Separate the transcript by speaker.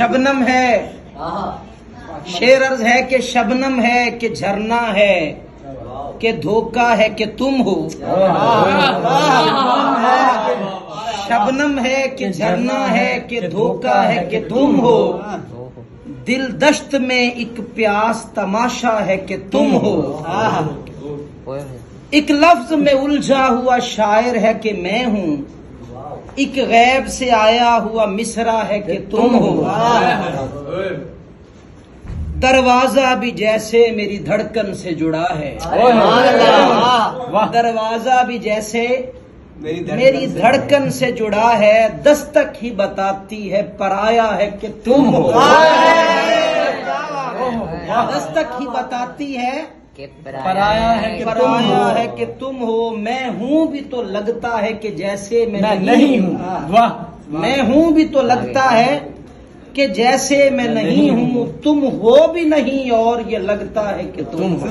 Speaker 1: शबनम है, शेर अर्ज है कि शबनम है कि झरना है कि धोखा है कि तुम हो। शबनम है कि झरना है कि धोखा है कि तुम हो। दिल दश्त में एक प्यास तमाशा है कि तुम हो। एक लफ्ज में उलझा हुआ शायर है कि मैं हूँ, एक गैब से आया हुआ मिसरा है कि तुम हो। दरवाजा भी जैसे मेरी धड़कन से जुड़ा है, दरवाजा भी जैसे मेरी धड़कन से जुड़ा है। दस्तक ही बताती है पराया है कि तुम हो। दस्तक ही बताती है पराया है कि तुम हो। मैं हूँ भी तो लगता है कि जैसे मैं नहीं हूँ। मैं हूँ भी तो लगता है कि जैसे मैं नहीं हूँ। तुम हो भी नहीं और ये लगता है कि तुम हो।